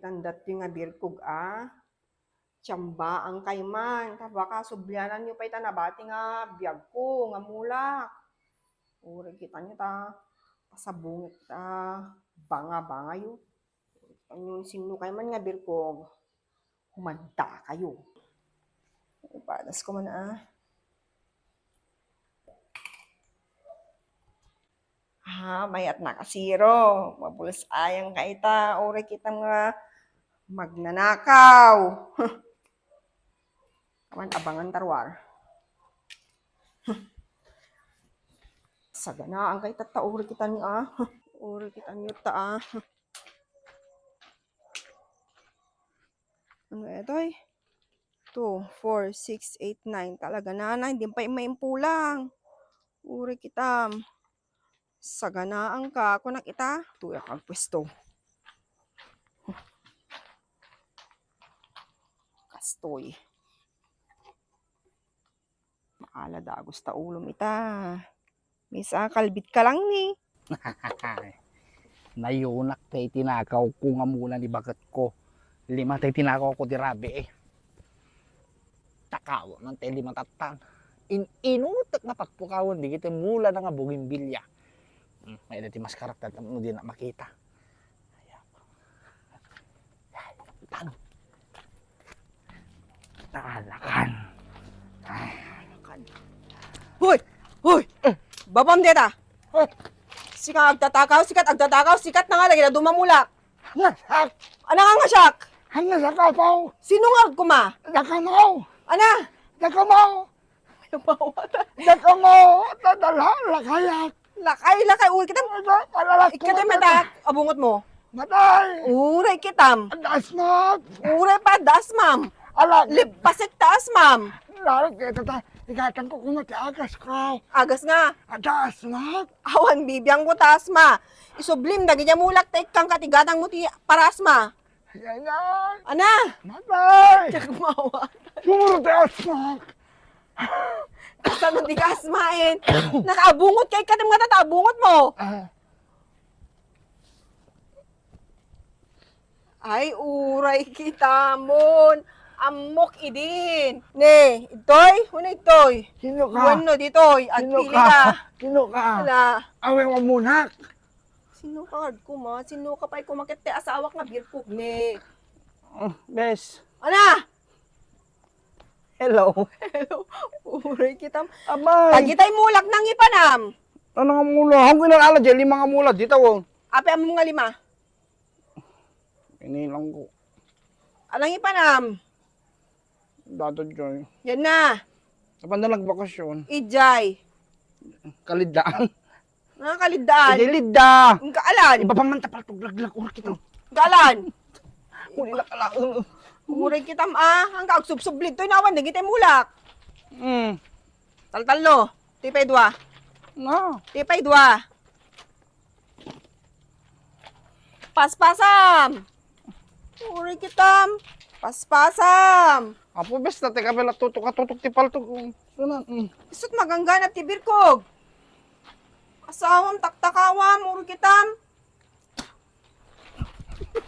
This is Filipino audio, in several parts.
Itandat yung nga birkog Tsamba ang kayman. Baka sublyanan nyo pa itanabati nga biyag ko, nga mulak. Uri kita nyo pasabungit banga-banga yun. Yung sino kayman nga birkog, humanda kayo. Ipadas ko man mayat na kasiro. Mabulas ayang kaita. Uri kita nga magnanakaw. Kaman abangan tarwar. Saganaan kaita uri kita niya Uri kita niya Ano ito 2, 4, 6, 8, 9. Talaga na, hindi pa maimpulang. Uri kita. Saganaan ka. Kung nakita, tuya kang pwesto. Kastoy. Maala dagos ta ulom ita. Misa kalbit ka lang ni. Nayunak tayo tinakaw ko nga mula ni bagat ko. 5 tayo tinakaw ko di rabi Takaw man tayo 5 tatan. Inutak na pagpukawan di kita mula na nga bugimbilya. May dati mas karakter mo di na makita. Tan. Talakan. Hoy! Hoy! Babam deta! Sikat agtatakaw, sikat na nga lagi na dumamulak. Nasak! Ana nga nga siyak? Hanga sa kapaw! Sinungag ko ma? Nakamaw! Ana? Nakamaw! Nakamaw! Tadala! Lakayat! Lakay, uy kitam. Palalak! Ikitam matak, abungot mo. Matay! Uray kitam. Dasmat! Uray pa, das ma'am. Alak! Lipasik taas ma'am. Larag kayo tata! Ikatan ko kung matiagas ko! Agas nga. Dasmat! Awan bibiyang ko taas ma. Isublim, dagi niya mulak, take kang katigatang mo ti paras ma. Yan! Ana? Matay! Tiyak mawa. Sumuro tayo asmak! Saan mo di ka asmain? Nakaabungot kay katam nga tataabungot mo. Ay, uray kita mon. Amok idin. Ne, itoy? Una itoy. Sino ka? Bueno ditoy. At Sino pili ka? ka. Sino ka? Ala. Awe mo munak! Sino ka ko ma? Sino ka pa'y kumakit te asawak nga birkog ne? Bes! Ana? Hello! Hello. Uray kita. Abay! Tagitay mulak nang ipanam. Ano nga mula? Ang kinalala dyan, 5 nga mula dito. Ape ang mga 5. Inilang ko. Anang ipanam? Dato dyan. Yan na. Kapag na nagbakasyon, Ijay. kalidaan. Nakakalidaan. Lidda! Ang kaalan. Iba pa man tapal tuglag-lag urat kita. Kaalan. Huli na kalaang. Uray kita ang kaugsub-sublig. To'y nawan, nagitay mulak. Taltalo. Tipay 2. Na. Tipay 2. Paspasam. Uray kita. Paspasam. Apo bes na teka pala tutok tipal to. Sunan. Isot magangganap ti birkog. Asawam taktakawam. Uray kita.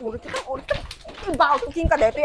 Uray kita. Ibaw tuking ka dito